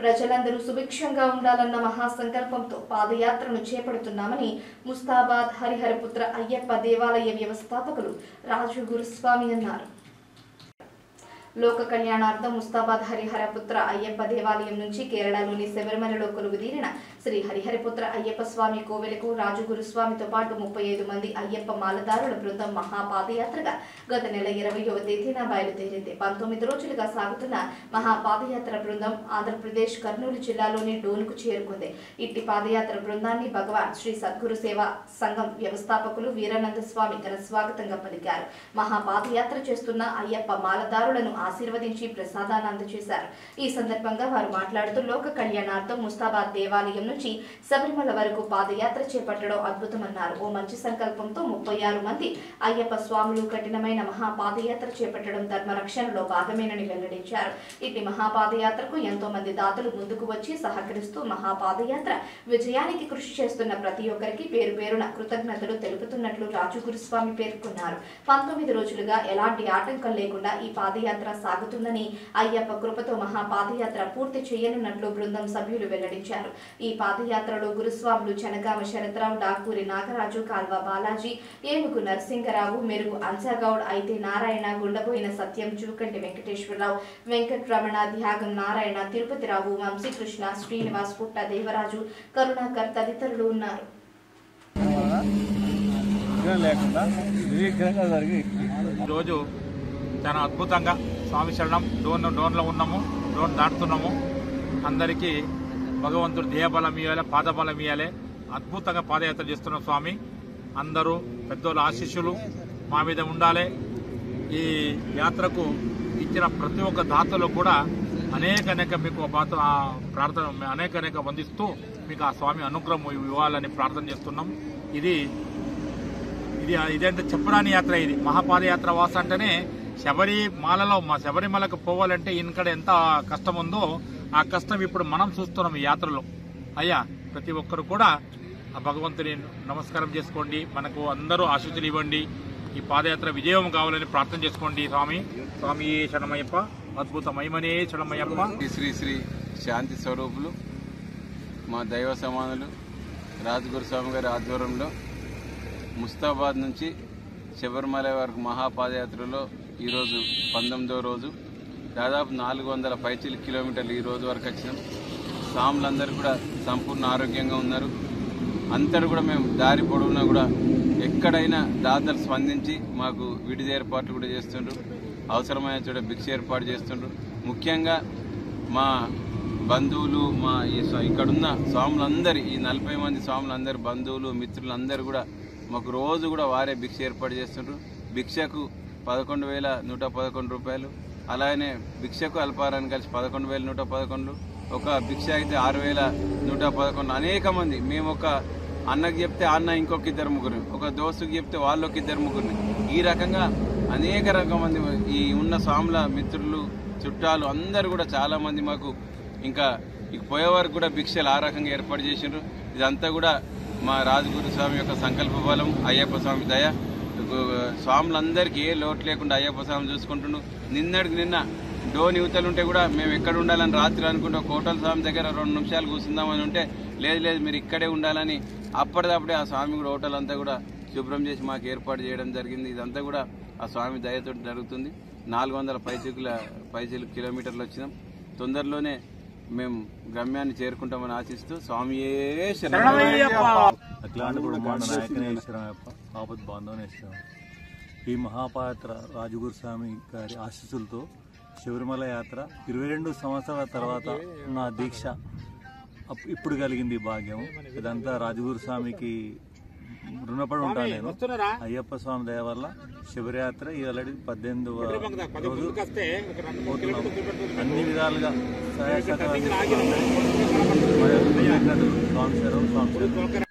ప్రజలందరూ సుభిక్షంగా ఉండాలన్న మహాసంకల్పంతో పాదయాత్రను చేపడుతున్నామని ముస్తాబాద్ హరిహరపుత్ర అయ్యప్ప దేవాలయ వ్యవస్థాపకులు రాజు గురుస్వామి అన్నారు. లోక కళ్యాణార్థం ముస్తాబాద్ హరిహరపుత్ర అయ్యప్ప దేవాలయం నుంచి కేరళలోని శబరిమలలో కొలువుదీరిన శ్రీ హరిహరపుత్ర అయ్యప్ప స్వామి కోవెలకు రాజు గురుస్వామితో పాటు 35 మంది అయ్యప్ప మాలదారుల బృందం మహాపాదయాత్రగా గత నెల 20వ తేదీన బయలుదేరింది. 19 రోజులుగా సాగుతున్న మహాపాదయాత్ర బృందం ఆంధ్రప్రదేశ్ కర్నూలు జిల్లాలోని డోన్కు చేరుకుంది. ఇట్టి పాదయాత్ర బృందాన్ని భగవాన్ శ్రీ సద్గురు సేవా సంఘం వ్యవస్థాపకులు వీరానంద స్వామి ఘన స్వాగతంగా పలికారు. మహాపాదయాత్ర చేస్తున్న అయ్యప్ప మాలదారులను ఆశీర్వదించి ప్రసాదాన్ని అందజేశారు. ఈ సందర్భంగా వారు మాట్లాడుతూ లోక కళ్యాణార్థం ముస్తాబాద్ దేవాలయం నుంచి శబరిమల వరకు పాదయాత్ర చేపట్టడం అద్భుతమన్నారు. ఓ మంచి సంకల్పంతో 36 మంది అయ్యప్ప స్వాములు కఠినమైన మహాపాదయాత్ర చేపట్టడం ధర్మరక్షణలో భాగమేనని వెల్లడించారు. ఇట్టి మహాపాదయాత్రకు ఎంతో మంది దాతలు ముందుకు వచ్చి సహకరిస్తూ మహాపాదయాత్ర విజయానికి కృషి చేస్తున్న ప్రతి ఒక్కరికి పేరు పేరున కృతజ్ఞతలు తెలుపుతున్నట్లు రాజు గురుస్వామి పేర్కొన్నారు. 19 రోజులుగా ఎలాంటి ఆటంకం లేకుండా ఈ పాదయాత్ర సాగుతుందని అయ్యప్ప కృపతో మహాపాదయాత్ర పూర్తి చేయనున్నట్లు బృందం సభ్యులు వెల్లడించారు. ఈ పాదయాత్రలో గురుస్వాములు చెనగామ శరత్రావు, డాకూరి నాగరాజు, కాల్వ బాలాజీ, ఏనుగు నరసింగరావు, మెరుగు అంజాగౌడ్, అయితే నారాయణ, గుండబోయిన సత్యం, జూకంటి వెంకటేశ్వరరావు, వెంకటరమణ, ధ్యాగం నారాయణ, తిరుపతిరావు, వంశీకృష్ణ, శ్రీనివాస్, పుట్ట దేవరాజు, కరుణాకర్ తదితరులు ఉన్నారు. ఈరోజు చాలా అద్భుతంగా స్వామి శరణం డోన్లో ఉన్నాము, డోన్ దాటుతున్నాము. అందరికీ భగవంతుడు దేహబలం ఇవ్వాలి, పాదబలం ఇవ్వాలి. అద్భుతంగా పాదయాత్ర చేస్తున్నాం స్వామి. అందరూ పెద్దోళ్ళ ఆశీస్సులు మా మీద ఉండాలి. ఈ యాత్రకు ఇచ్చిన ప్రతి ఒక్క దాతలు కూడా అనేక మీకు ప్రార్థన అనేక వందిస్తూ మీకు ఆ స్వామి అనుగ్రహం ఇవ్వాలని ప్రార్థన చేస్తున్నాం. ఇదేంటే చెప్పరాని యాత్ర. ఇది మహాపాదయాత్ర వాస అంటేనే శబరిమలకు పోవాలంటే ఇక్కడ ఎంత కష్టం ఉందో ఆ కష్టం ఇప్పుడు మనం చూస్తున్నాం ఈ యాత్రలో. అయ్యా ప్రతి ఒక్కరు కూడా ఆ భగవంతుని నమస్కారం చేసుకోండి, మనకు అందరూ ఆశీస్సులు ఇవ్వండి, ఈ పాదయాత్ర విజయం కావాలని ప్రార్థన చేసుకోండి. స్వామి శరణమయ్యప్ప, అద్భుతమయమనే శరణమయ్యప్ప. శ్రీ శ్రీ శాంతి స్వరూపులు మా దైవ సమానులు రాజగురుస్వామి గారి ఆధ్వర్యంలో ముస్తాబాద్ నుంచి శబరిమల వరకు మహాపాదయాత్రలో ఈరోజు 19వ రోజు. దాదాపు 400 పైచిల కిలోమీటర్లు ఈ రోజు వరకు వచ్చినాం. స్వాములందరూ కూడా సంపూర్ణ ఆరోగ్యంగా ఉన్నారు. అందరూ కూడా మేము దారి పొడవునా కూడా ఎక్కడైనా దాతలు స్పందించి మాకు విడిది ఏర్పాట్లు కూడా చేస్తుండ్రు. అవసరమైన చోట భిక్ష ఏర్పాటు చేస్తుండ్రు. ముఖ్యంగా మా బంధువులు, మా ఇక్కడున్న స్వాములందరి ఈ 40 మంది స్వాములందరి బంధువులు, మిత్రులందరూ కూడా మాకు రోజు కూడా వారే భిక్ష ఏర్పాటు చేస్తుండ్రు. భిక్షకు 11,111 రూపాయలు, అలానే భిక్షకు అల్పారాన్ని కలిసి 11,111, ఒక భిక్ష అయితే 6,111. అనేక మంది, మేము ఒక అన్నకి చెప్తే అన్న ఇంకొక 2 ముగ్గురిని, ఒక దోస్తుకి చెప్తే వాళ్ళొక 2 ముగ్గురిని, ఈ రకంగా అనేక మంది ఈ ఉన్న స్వాముల మిత్రులు, చుట్టాలు అందరూ కూడా చాలా మంది మాకు ఇంకా పోయే వరకు కూడా భిక్షలు ఆ రకంగా ఏర్పాటు చేసిండ్రు. ఇదంతా కూడా మా రాజగురు స్వామి యొక్క సంకల్ప బలం, అయ్యప్ప స్వామి దయ. స్వాములందరికీ ఏ లోటు లేకుండా అయ్యప్ప స్వామి చూసుకుంటుండు. నిన్నటికి నిన్న డోన్ యువతలుంటే కూడా మేము ఎక్కడ ఉండాలని రాత్రి అనుకుంటే కోటల స్వామి దగ్గర 2 నిమిషాలు కూర్చుందామని ఉంటే లేదు మీరు ఇక్కడే ఉండాలని అప్పటిదప్పుడే ఆ స్వామి కూడా హోటల్ కూడా శుభ్రం చేసి మాకు ఏర్పాటు చేయడం జరిగింది. ఇదంతా కూడా ఆ స్వామి దయతో జరుగుతుంది. 400 పైచిల కిలోమీటర్లు వచ్చినాం. తొందరలోనే మేము గమ్యాన్ని చేరుకుంటామని ఆశిస్తూ స్వామియే అట్లాంటి బ్రహ్మాండ నాయకనే శరణమయ్యప్ప, ఆపద్ బాంధవనే శరణం. ఈ మహాపాదయాత్ర రాజగురు స్వామి గారి ఆశీస్సులతో శబరిమల యాత్ర 22 సంవత్సరాల తర్వాత నా దీక్ష ఇప్పుడు కలిగింది భాగ్యం. ఇదంతా రాజగురు స్వామికి రుణపడి ఉంటాను నేను. అయ్యప్ప స్వామి దయ వల్ల శబరియాత్ర ఆల్రెడీ 18వ రోజు పోతున్నాము. అన్ని విధాలుగా సహాయ సహకారాలు స్వామి